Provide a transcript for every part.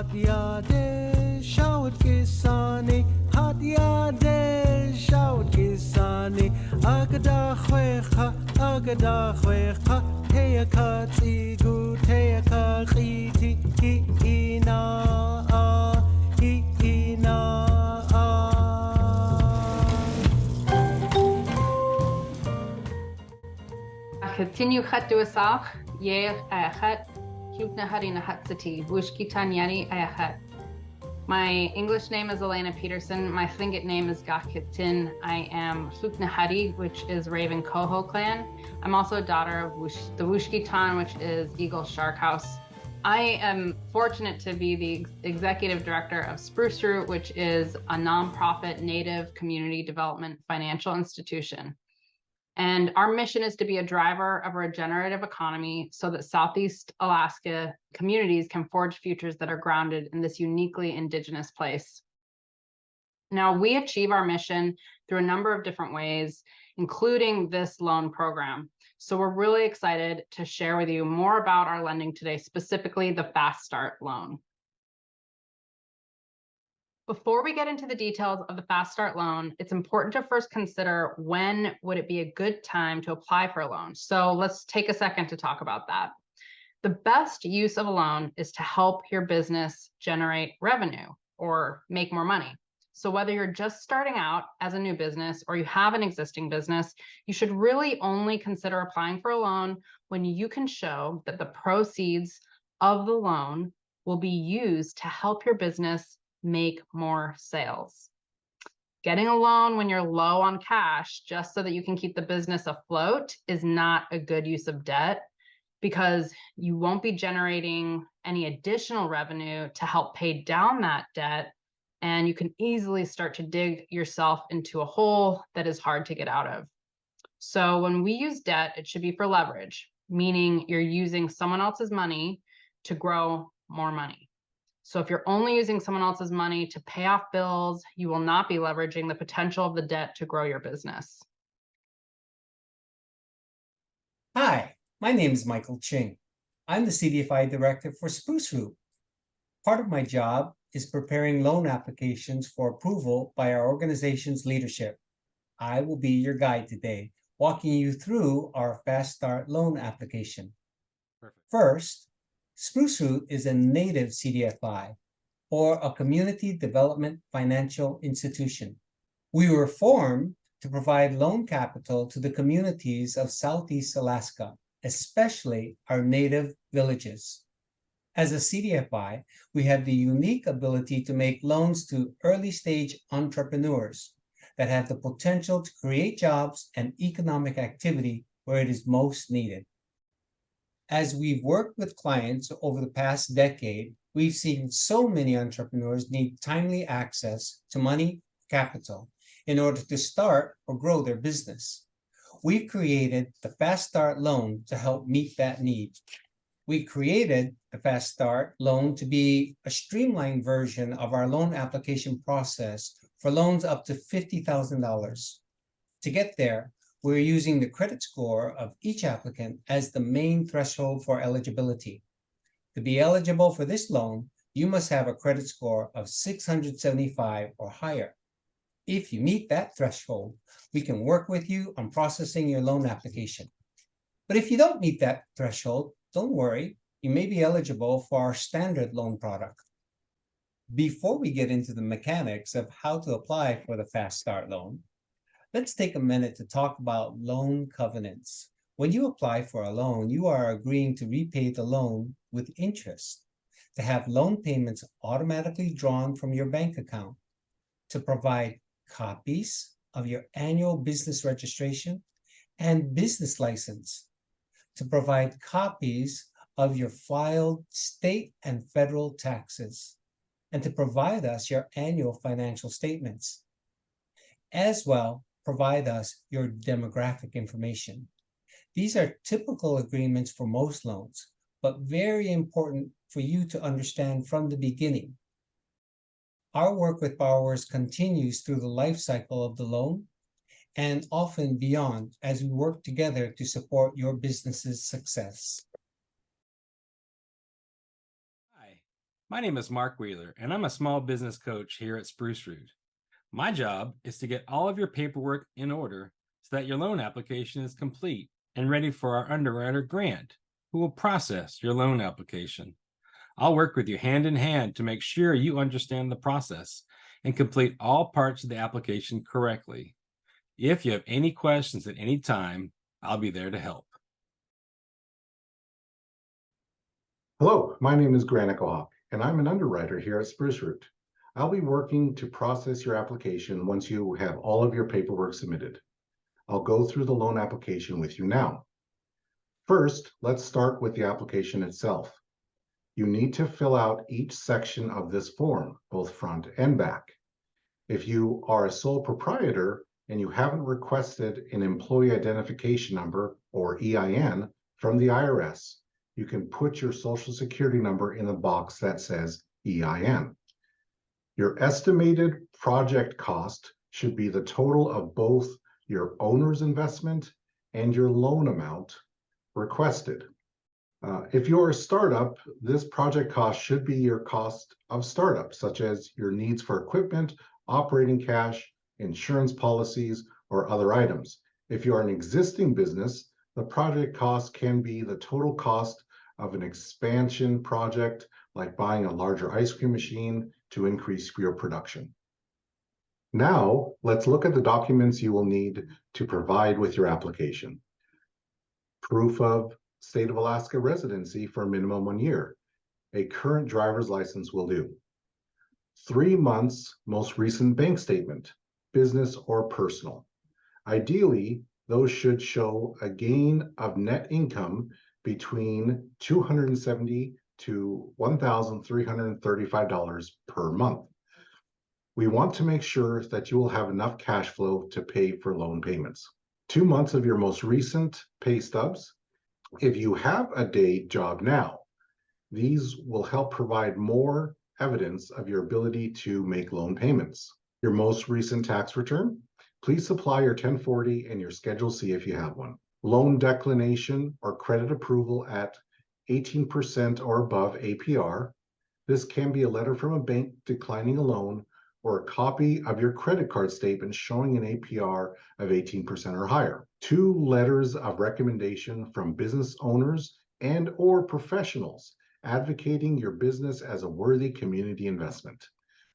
yade shout kisani hot yade shout kisani agada khwecha teyaka tsigu teyaka khiti ki ina hi ina Continue chat duasach, ye ayachat, Hubna Harina Hatsati, Bushki Tanyani ayachat. My English name is Elena Peterson. My Tlingit name is Gakitin. I am Hubna Hari, which is Raven Coho clan. I'm also a daughter of the Wushkitan, which is Eagle Shark House. I am fortunate to be the executive director of Spruce Root, which is a nonprofit Native community development financial institution. And our mission is to be a driver of a regenerative economy so that Southeast Alaska communities can forge futures that are grounded in this uniquely Indigenous place. Now, we achieve our mission through a number of different ways, including this loan program. So we're really excited to share with you more about our lending today, specifically the Fast Start loan. Before we get into the details of the Fast Start loan, it's important to first consider when would it be a good time to apply for a loan. So let's take a second to talk about that. The best use of a loan is to help your business generate revenue or make more money. So whether you're just starting out as a new business or you have an existing business, you should really only consider applying for a loan when you can show that the proceeds of the loan will be used to help your business make more sales. Getting a loan when you're low on cash just so that you can keep the business afloat is not a good use of debt, because you won't be generating any additional revenue to help pay down that debt, and you can easily start to dig yourself into a hole that is hard to get out of. So when we use debt, it should be for leverage, meaning you're using someone else's money to grow more money. So if you're only using someone else's money to pay off bills, you will not be leveraging the potential of the debt to grow your business. Hi, my name is Michael Ching. I'm the CDFI director for Spruce Root. Part of my job is preparing loan applications for approval by our organization's leadership. I will be your guide today, walking you through our Fast Start loan application. Perfect. First, Spruce Root is a native CDFI, or a community development financial institution. We were formed to provide loan capital to the communities of Southeast Alaska, especially our native villages. As a CDFI, we have the unique ability to make loans to early-stage entrepreneurs that have the potential to create jobs and economic activity where it is most needed. As we've worked with clients over the past decade, we've seen so many entrepreneurs need timely access to money capital in order to start or grow their business. We've created the Fast Start loan to help meet that need. We created the Fast Start loan to be a streamlined version of our loan application process for loans up to $50,000. To get there, we're using the credit score of each applicant as the main threshold for eligibility. To be eligible for this loan, you must have a credit score of 675 or higher. If you meet that threshold, we can work with you on processing your loan application. But if you don't meet that threshold, don't worry, you may be eligible for our standard loan product. Before we get into the mechanics of how to apply for the Fast Start loan, let's take a minute to talk about loan covenants. When you apply for a loan, you are agreeing to repay the loan with interest, to have loan payments automatically drawn from your bank account, to provide copies of your annual business registration and business license, to provide copies of your filed state and federal taxes, and to provide us your annual financial statements. As well, provide us your demographic information. These are typical agreements for most loans, but very important for you to understand from the beginning. Our work with borrowers continues through the life cycle of the loan and often beyond as we work together to support your business's success. Hi, My name is Mark Wheeler, and I'm a small business coach here at Spruce Root. My job is to get all of your paperwork in order so that your loan application is complete and ready for our underwriter, Grant, who will process your loan application. I'll work with you hand in hand to make sure you understand the process and complete all parts of the application correctly. If you have any questions at any time, I'll be there to help. Hello, my name is Grant Echohawk, and I'm an underwriter here at Spruce Root. I'll be working to process your application once you have all of your paperwork submitted. I'll go through the loan application with you now. First, let's start with the application itself. You need to fill out each section of this form, both front and back. If you are a sole proprietor and you haven't requested an employee identification number or EIN from the IRS, you can put your Social Security number in the box that says EIN. Your estimated project cost should be the total of both your owner's investment and your loan amount requested. If you're a startup, this project cost should be your cost of startup, such as your needs for equipment, operating cash, insurance policies, or other items. If you're an existing business, the project cost can be the total cost of an expansion project, like buying a larger ice cream machine to increase your production. Now, let's look at the documents you will need to provide with your application. Proof of State of Alaska residency for a minimum 1 year. A current driver's license will do. 3 months most recent bank statement, business or personal. Ideally, those should show a gain of net income between $270 to $1,335 per month. We want to make sure that you will have enough cash flow to pay for loan payments. 2 months of your most recent pay stubs. If you have a day job now, these will help provide more evidence of your ability to make loan payments. Your most recent tax return. Please supply your 1040 and your Schedule C if you have one. Loan declination or credit approval at 18% or above APR. This can be a letter from a bank declining a loan or a copy of your credit card statement showing an APR of 18% or higher. 2 letters of recommendation from business owners and or professionals advocating your business as a worthy community investment.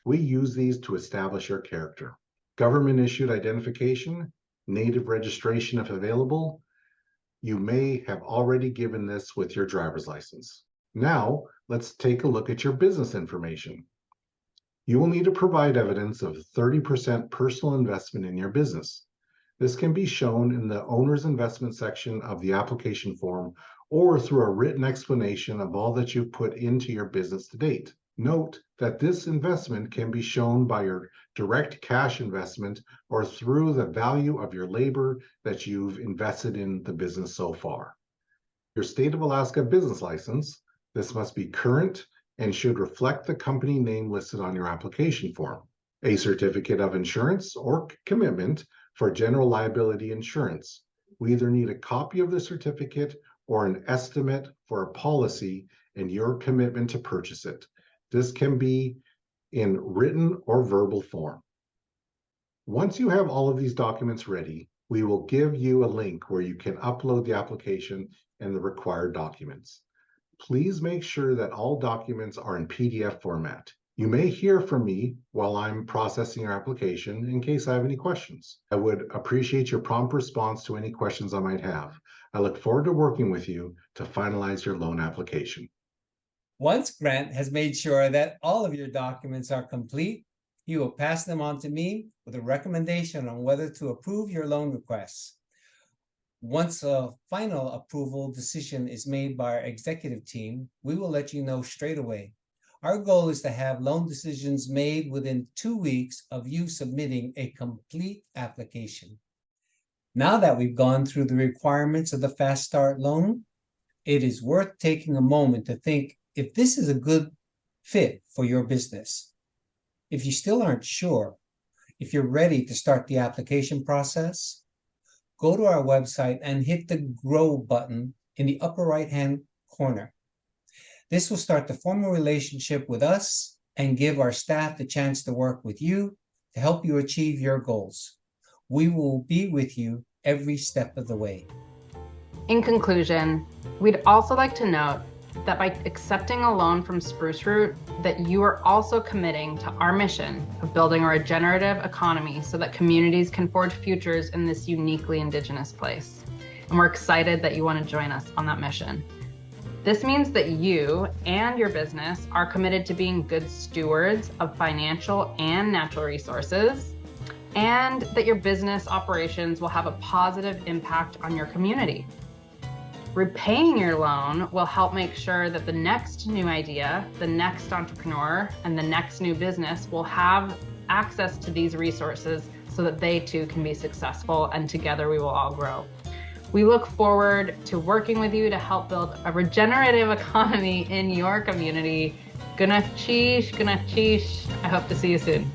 We use these to establish your character. Government issued identification, native registration if available. You may have already given this with your driver's license. Now, let's take a look at your business information. You will need to provide evidence of 30% personal investment in your business. This can be shown in the owner's investment section of the application form or through a written explanation of all that you've put into your business to date. Note that this investment can be shown by your direct cash investment or through the value of your labor that you've invested in the business so far. Your State of Alaska business license, this must be current and should reflect the company name listed on your application form. A certificate of insurance or commitment for general liability insurance. We either need a copy of the certificate or an estimate for a policy and your commitment to purchase it. This can be in written or verbal form. Once you have all of these documents ready, we will give you a link where you can upload the application and the required documents. Please make sure that all documents are in PDF format. You may hear from me while I'm processing your application in case I have any questions. I would appreciate your prompt response to any questions I might have. I look forward to working with you to finalize your loan application. Once Grant has made sure that all of your documents are complete, he will pass them on to me with a recommendation on whether to approve your loan requests. Once a final approval decision is made by our executive team, we will let you know straight away. Our goal is to have loan decisions made within 2 weeks of you submitting a complete application. Now that we've gone through the requirements of the Fast Start loan, it is worth taking a moment to think if this is a good fit for your business. If you still aren't sure, if you're ready to start the application process, go to our website and hit the Grow button in the upper right-hand corner. This will start to form a relationship with us and give our staff the chance to work with you to help you achieve your goals. We will be with you every step of the way. In conclusion, we'd also like to note that by accepting a loan from Spruce Root, that you are also committing to our mission of building a regenerative economy so that communities can forge futures in this uniquely Indigenous place. And we're excited that you want to join us on that mission. This means that you and your business are committed to being good stewards of financial and natural resources, and that your business operations will have a positive impact on your community. Repaying your loan will help make sure that the next new idea, the next entrepreneur, and the next new business will have access to these resources so that they too can be successful, and together we will all grow. We look forward to working with you to help build a regenerative economy in your community. Guna cheesh. I hope to see you soon.